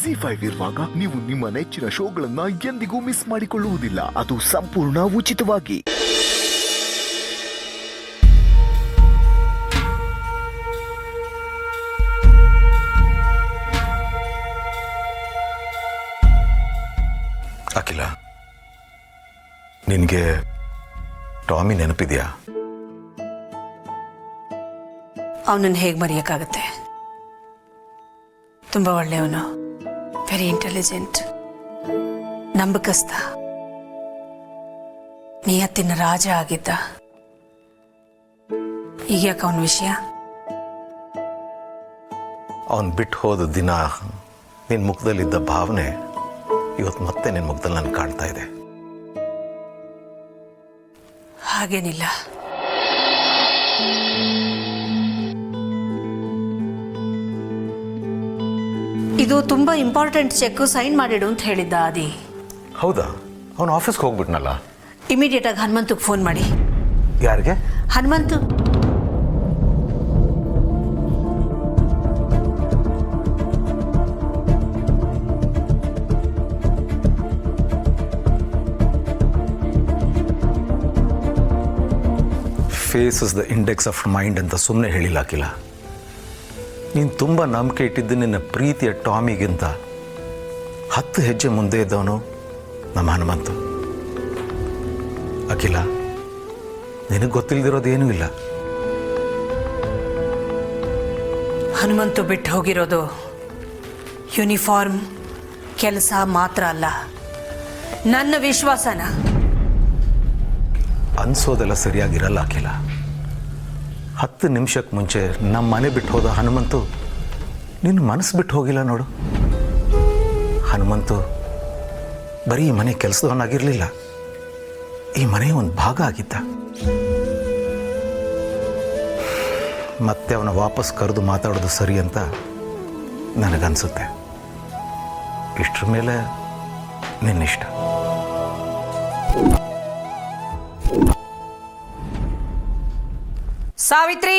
ZEE5 ಇರುವಾಗ ನೀವು ನಿಮ್ಮ ನೆಚ್ಚಿನ ಶೋಗಳನ್ನ ಎಂದಿಗೂ ಮಿಸ್ ಮಾಡಿಕೊಳ್ಳುವುದಿಲ್ಲ. ಅದು ಸಂಪೂರ್ಣ ಉಚಿತವಾಗಿ. ಅಖಿಲ, ನಿನಗೆ ಟಾಮಿ ನೆನಪಿದೆಯಾ? ಅವನನ್ನು ಹೇಗೆ ಮರೆಯೋಕ್ಕಾಗತ್ತೆ? ತುಂಬ ಒಳ್ಳೆಯವನು, ವೆರಿ ಇಂಟೆಲಿಜೆಂಟ್, ನಂಬಿಕಸ್ತ, ನಿಯತ್ತಿನ ರಾಜ ಆಗಿದ್ದ. ಈಗ ಯಾಕೆ ಅವನ ವಿಷಯ? ಅವನು ಬಿಟ್ಟು ಹೋದ ದಿನ ನಿನ್ನ ಮುಖದಲ್ಲಿದ್ದ ಭಾವನೆ ಇವತ್ತು ಮತ್ತೆ ನಿನ್ನ ಮುಖದಲ್ಲಿ ನಾನು ಕಾಣ್ತಾ ಇದೆ. ಹಾಗೇನಿಲ್ಲ. ಇದು ತುಂಬಾ ಇಂಪಾರ್ಟೆಂಟ್ ಚೆಕ್, ಸೈನ್ ಮಾಡಿಡು ಅಂತ ಹೇಳಿದ್ದ ಆದಿ. ಹೌದಾ? ಅವನು ಆಫೀಸ್ಗೆ ಹೋಗ್ಬಿಟ್ನಲ್ಲ. ಇಮಿಡಿಯೇಟ್ ಆಗಿ ಹನುಮಂತಗೆ ಫೋನ್ ಮಾಡಿ. ಯಾರಿಗೆ? Hanumanthu. Face is the index of mind ಅಂತ ಸುಮ್ಮನೆ ಹೇಳಿಲ್ಲ ಅಖಿಲ. ನೀನು ತುಂಬ ನಂಬಿಕೆ ಇಟ್ಟಿದ್ದು ನಿನ್ನ ಪ್ರೀತಿಯ ಟಾಮಿಗಿಂತ 10 ಹೆಜ್ಜೆ ಮುಂದೆ ಇದ್ದವನು ನಮ್ಮ ಹನುಮಂತು. ಅಖಿಲ, ನಿನಗೆ ಗೊತ್ತಿಲ್ಲದಿರೋದೇನೂ ಇಲ್ಲ. ಹನುಮಂತು ಬಿಟ್ಟು ಹೋಗಿರೋದು ಯೂನಿಫಾರ್ಮ್ ಕೆಲಸ ಮಾತ್ರ ಅಲ್ಲ, ನನ್ನ ವಿಶ್ವಾಸನ. ಅನ್ಸೋದೆಲ್ಲ ಸರಿಯಾಗಿರಲ್ಲ ಅಖಿಲ. 10 ನಿಮಿಷಕ್ಕೆ ಮುಂಚೆ ನಮ್ಮ ಮನೆ ಬಿಟ್ಟು ಹೋದ ಹನುಮಂತು ನಿನ್ನ ಮನಸ್ಸು ಬಿಟ್ಟು ಹೋಗಿಲ್ಲ ನೋಡು. ಹನುಮಂತು ಬರೀ ಈ ಮನೆ ಕೆಲಸದವನಾಗಿರಲಿಲ್ಲ, ಈ ಮನೆ ಒಂದು ಭಾಗ ಆಗಿದ್ದ. ಮತ್ತೆ ಅವನ ವಾಪಸ್ ಕರೆದು ಮಾತಾಡೋದು ಸರಿ ಅಂತ ನನಗನ್ಸುತ್ತೆ. ಇಷ್ಟರ ಮೇಲೆ ನಿನ್ನಿಷ್ಟ. ಸಾವಿತ್ರಿ,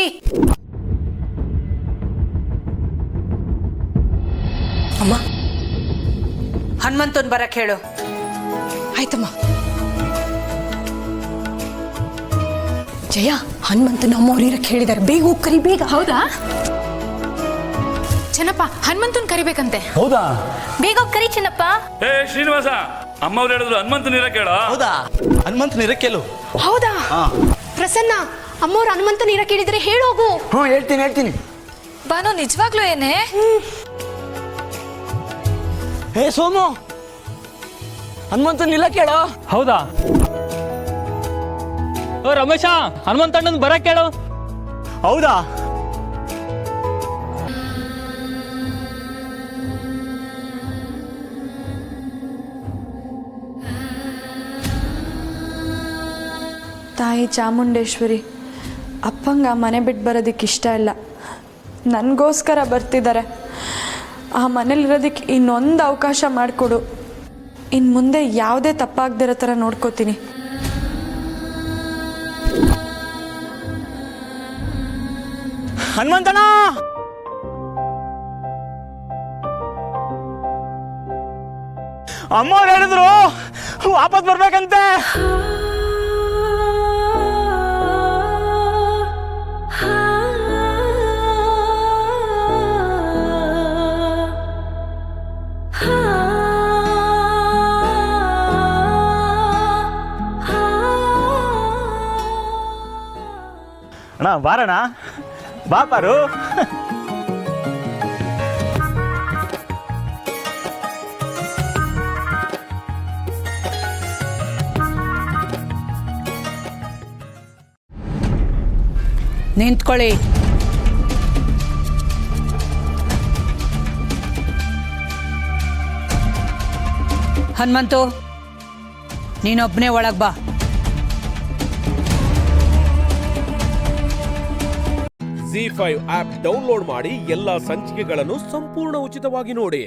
ಅಮ್ಮ, ಹನುಮಂತನ್ ಬರಕ್ ಹೇಳು. ಆಯ್ತಮ್ಮ. ಜಯ, ಹನುಮಂತ ನಮ್ಮವ್ರು ಇರಕ್ಕೆ ಹೇಳಿದಾರೆ, ಬೇಗ ಹೋಗಿ ಕರಿ, ಬೇಗ. ಹೌದಾ? ಚೆನ್ನಪ್ಪ, ಹನುಮಂತನ್ ಕರಿಬೇಕಂತೆ. ಹೌದಾ? ಬೇಗ ಹೋಗಿ ಕರಿ ಚೆನ್ನಪ್ಪ. ಏ ಶ್ರೀನಿವಾಸ, ಅಮ್ಮವ್ರು ಹೇಳಿದ್ರು ಹನುಮಂತನ ಇರಕ್ಕೆ ಹೇಳ. ಹೌದಾ? ಹನುಮಂತನ ಇರಕ್ಕೆ ಹೇಳು. ಹೌದಾ? ಪ್ರಸನ್ನ, ಅಮ್ಮವ್ರು ಹನುಮಂತನ ಇರಕ್ಕೆ ಹೇಳಿದ್ರೆ ಹೇಳೋಗು. ಹೇಳ್ತೀನಿ. ಬಾನೋ, ನಿಜವಾಗ್ಲೂ ಏನೇ? ಹೇ ಸೋಮು, ಹನುಮಂತನ ಇಲ್ಲ ಕೇಳೋ. ಹೌದಾ? ಓ ರಮೇಶ, ಹನುಮಂತಣ್ಣನ್ ಬರಕ್ಕೆ ಹೇಳು. ಹೌದಾ? ತಾಯಿ ಚಾಮುಂಡೇಶ್ವರಿ, ಅಪ್ಪಂಗೆ ಆ ಮನೆ ಬಿಟ್ಟು ಬರೋದಕ್ಕೆ ಇಷ್ಟ ಇಲ್ಲ. ನನಗೋಸ್ಕರ ಬರ್ತಿದ್ದಾರೆ. ಆ ಮನೇಲಿರೋದಕ್ಕೆ ಇನ್ನೊಂದು ಅವಕಾಶ ಮಾಡಿಕೊಡು. ಇನ್ನು ಮುಂದೆ ಯಾವುದೇ ತಪ್ಪಾಗದಿರೋ ಥರ ನೋಡ್ಕೋತೀನಿ. ಹನುಮಂತನ, ಅಮ್ಮವ್ರು ಹೇಳಿದ್ರು ವಾಪಸ್ ಬರ್ಬೇಕಂತೆ. ಅಣ್ಣ ಬಾರಣ, ಬಾ ಪಾರು. ನಿಂತ್ಕೊಳ್ಳಿ. ಹನುಮಂತು, ನೀನೊಬ್ಬನೇ ಒಳಗೆ ಬಾ. ZEE5 ಆಪ್ ಡೌನ್ಲೋಡ್ ಮಾಡಿ ಎಲ್ಲಾ ಸಂಚಿಕೆಗಳನ್ನು ಸಂಪೂರ್ಣ ಉಚಿತವಾಗಿ ನೋಡಿ.